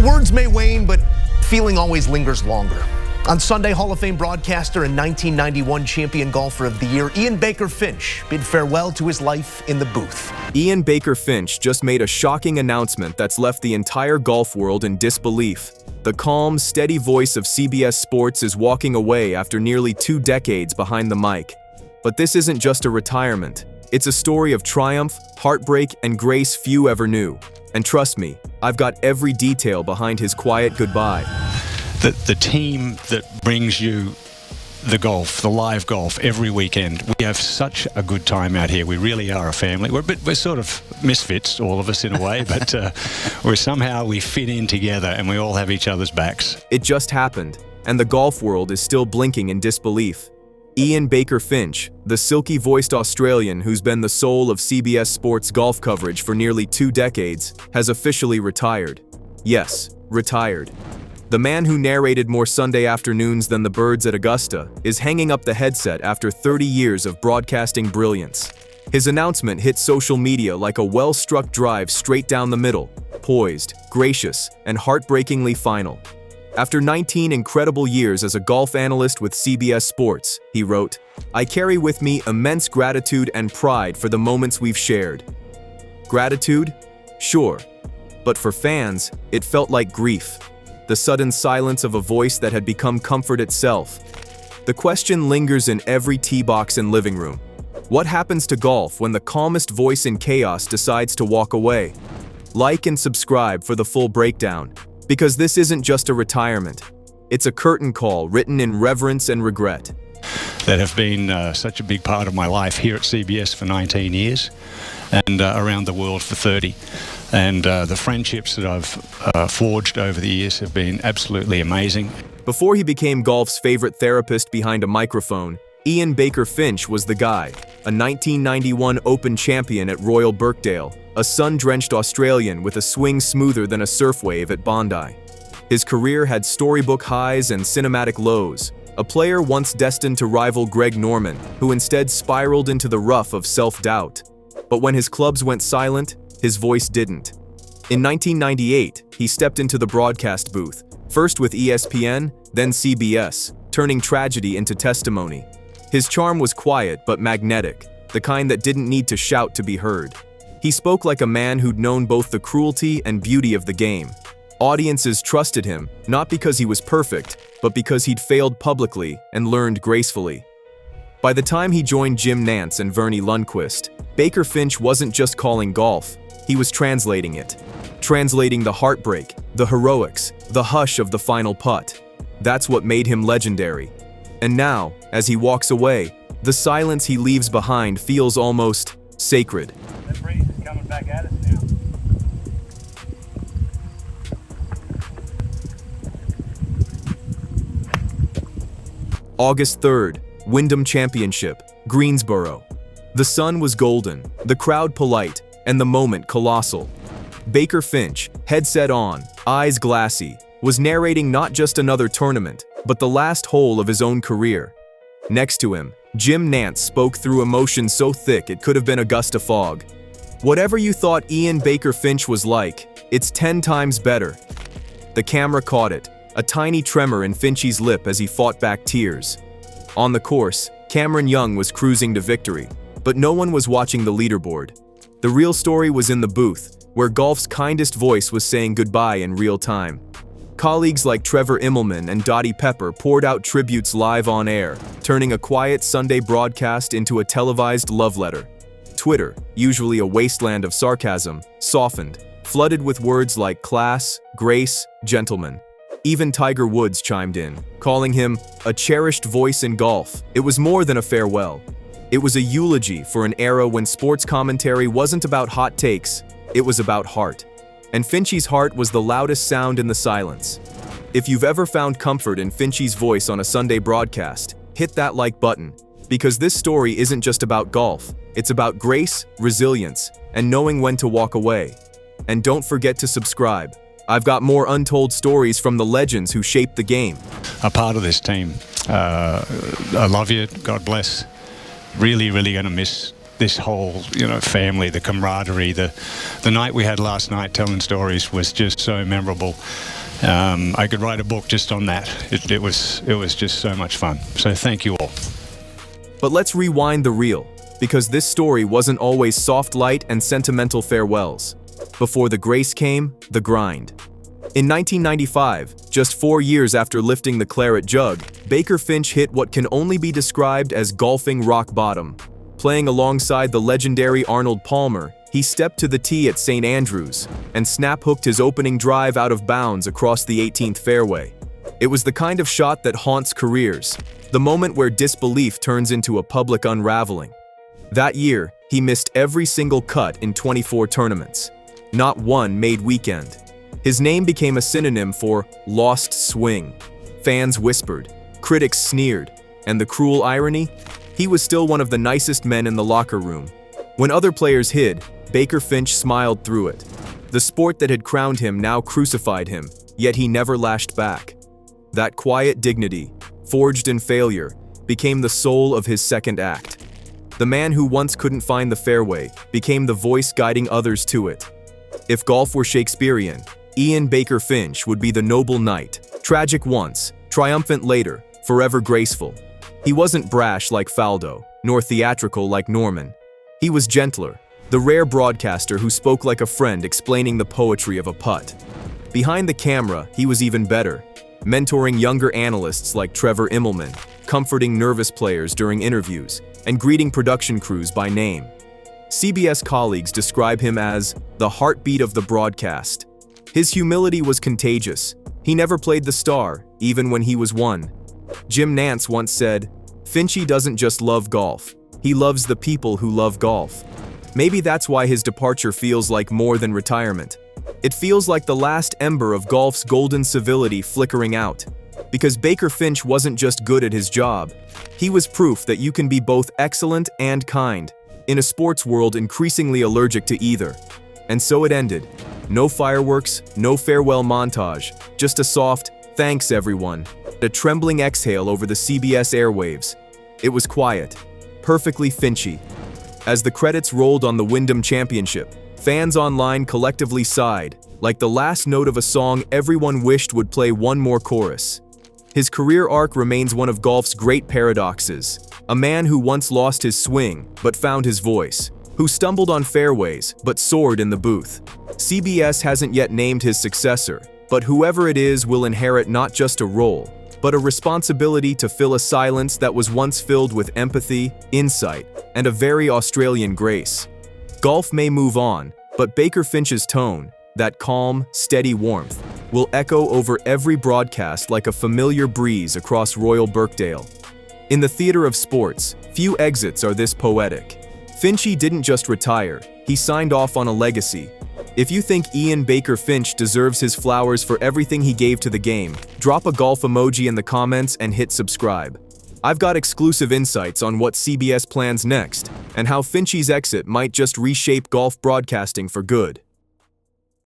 Words may wane, but feeling always lingers longer. On Sunday, Hall of Fame broadcaster and 1991 champion golfer of the year, Ian Baker-Finch bid farewell to his life in the booth. Ian Baker-Finch just made a shocking announcement that's left the entire golf world in disbelief. The calm, steady voice of CBS Sports is walking away after nearly 2 decades behind the mic. But this isn't just a retirement. It's a story of triumph, heartbreak, and grace few ever knew. And trust me, I've got every detail behind his quiet goodbye. The team that brings you the golf, the live golf, every weekend. We have such a good time out here. We really are a family. We're sort of misfits, all of us in a way, but we fit in together and we all have each other's backs. It just happened, and the golf world is still blinking in disbelief. Ian Baker-Finch, the silky-voiced Australian who's been the soul of CBS Sports golf coverage for nearly 2 decades, has officially retired. Yes, retired. The man who narrated more Sunday afternoons than the birds at Augusta is hanging up the headset after 30 years of broadcasting brilliance. His announcement hit social media like a well-struck drive straight down the middle, poised, gracious, and heartbreakingly final. After 19 incredible years as a golf analyst with CBS Sports, he wrote, "I carry with me immense gratitude and pride for the moments we've shared." Gratitude? Sure. But for fans, it felt like grief. The sudden silence of a voice that had become comfort itself. The question lingers in every tee box and living room. What happens to golf when the calmest voice in chaos decides to walk away? Like and subscribe for the full breakdown, because this isn't just a retirement. It's a curtain call written in reverence and regret. That have been such a big part of my life here at CBS for 19 years and around the world for 30. And the friendships that I've forged over the years have been absolutely amazing. Before he became golf's favorite therapist behind a microphone, Ian Baker-Finch was the guy, a 1991 Open champion at Royal Birkdale, a sun-drenched Australian with a swing smoother than a surf wave at Bondi. His career had storybook highs and cinematic lows, a player once destined to rival Greg Norman, who instead spiraled into the rough of self-doubt. But when his clubs went silent, his voice didn't. In 1998, he stepped into the broadcast booth, first with ESPN, then CBS, turning tragedy into testimony. His charm was quiet but magnetic, the kind that didn't need to shout to be heard. He spoke like a man who'd known both the cruelty and beauty of the game. Audiences trusted him, not because he was perfect, but because he'd failed publicly and learned gracefully. By the time he joined Jim Nantz and Verne Lundquist, Baker-Finch wasn't just calling golf, he was translating it. Translating the heartbreak, the heroics, the hush of the final putt. That's what made him legendary. And now, as he walks away, the silence he leaves behind feels almost sacred. That breeze is coming back at us now. August 3rd, Wyndham Championship, Greensboro. The sun was golden, the crowd polite, and the moment colossal. Baker-Finch, headset on, eyes glassy, was narrating not just another tournament, but the last hole of his own career. Next to him, Jim Nantz spoke through emotion so thick it could have been a gust of fog. Whatever you thought Ian Baker-Finch was like, it's 10 times better. The camera caught it, a tiny tremor in Finchie's lip as he fought back tears. On the course, Cameron Young was cruising to victory, but no one was watching the leaderboard. The real story was in the booth, where golf's kindest voice was saying goodbye in real time. Colleagues like Trevor Immelman and Dottie Pepper poured out tributes live on air, turning a quiet Sunday broadcast into a televised love letter. Twitter, usually a wasteland of sarcasm, softened, flooded with words like class, grace, gentleman. Even Tiger Woods chimed in, calling him a cherished voice in golf. It was more than a farewell. It was a eulogy for an era when sports commentary wasn't about hot takes, it was about heart. And Finchie's heart was the loudest sound in the silence. If you've ever found comfort in Finchie's voice on a Sunday broadcast, hit that like button, because this story isn't just about golf, it's about grace, resilience, and knowing when to walk away. And don't forget to subscribe. I've got more untold stories from the legends who shaped the game. A part of this team. I love you. God bless. Really, really going to miss this whole, family, the camaraderie, the night we had last night telling stories was just so memorable. I could write a book just on that. It was just so much fun. So thank you all. But let's rewind the reel, because this story wasn't always soft light and sentimental farewells. Before the grace came, the grind. In 1995, just 4 years after lifting the claret jug, Baker-Finch hit what can only be described as golfing rock bottom. Playing alongside the legendary Arnold Palmer, he stepped to the tee at St. Andrews and snap-hooked his opening drive out of bounds across the 18th fairway. It was the kind of shot that haunts careers, the moment where disbelief turns into a public unraveling. That year, he missed every single cut in 24 tournaments. Not one made weekend. His name became a synonym for lost swing. Fans whispered, critics sneered, and the cruel irony? He was still one of the nicest men in the locker room. When other players hid, Baker-Finch smiled through it. The sport that had crowned him now crucified him, yet he never lashed back. That quiet dignity, forged in failure, became the soul of his second act. The man who once couldn't find the fairway became the voice guiding others to it. If golf were Shakespearean, Ian Baker-Finch would be the noble knight, tragic once, triumphant later, forever graceful. He wasn't brash like Faldo, nor theatrical like Norman. He was gentler, the rare broadcaster who spoke like a friend explaining the poetry of a putt. Behind the camera, he was even better, mentoring younger analysts like Trevor Immelman, comforting nervous players during interviews, and greeting production crews by name. CBS colleagues describe him as the heartbeat of the broadcast. His humility was contagious. He never played the star, even when he was one. Jim Nantz once said, "Finchy doesn't just love golf, he loves the people who love golf." Maybe that's why his departure feels like more than retirement. It feels like the last ember of golf's golden civility flickering out. Because Baker-Finch wasn't just good at his job, he was proof that you can be both excellent and kind, in a sports world increasingly allergic to either. And so it ended. No fireworks, no farewell montage, just a soft, "Thanks everyone," a trembling exhale over the CBS airwaves. It was quiet, perfectly Finchy. As the credits rolled on the Wyndham Championship, fans online collectively sighed, like the last note of a song everyone wished would play one more chorus. His career arc remains one of golf's great paradoxes. A man who once lost his swing, but found his voice. Who stumbled on fairways, but soared in the booth. CBS hasn't yet named his successor, but whoever it is will inherit not just a role, but a responsibility to fill a silence that was once filled with empathy, insight, and a very Australian grace. Golf may move on, but Baker-Finch's tone, that calm, steady warmth, will echo over every broadcast like a familiar breeze across Royal Birkdale. In the theater of sports, few exits are this poetic. Finchy didn't just retire, he signed off on a legacy. If you think Ian Baker-Finch deserves his flowers for everything he gave to the game, drop a golf emoji in the comments and hit subscribe. I've got exclusive insights on what CBS plans next, and how Finchy's exit might just reshape golf broadcasting for good.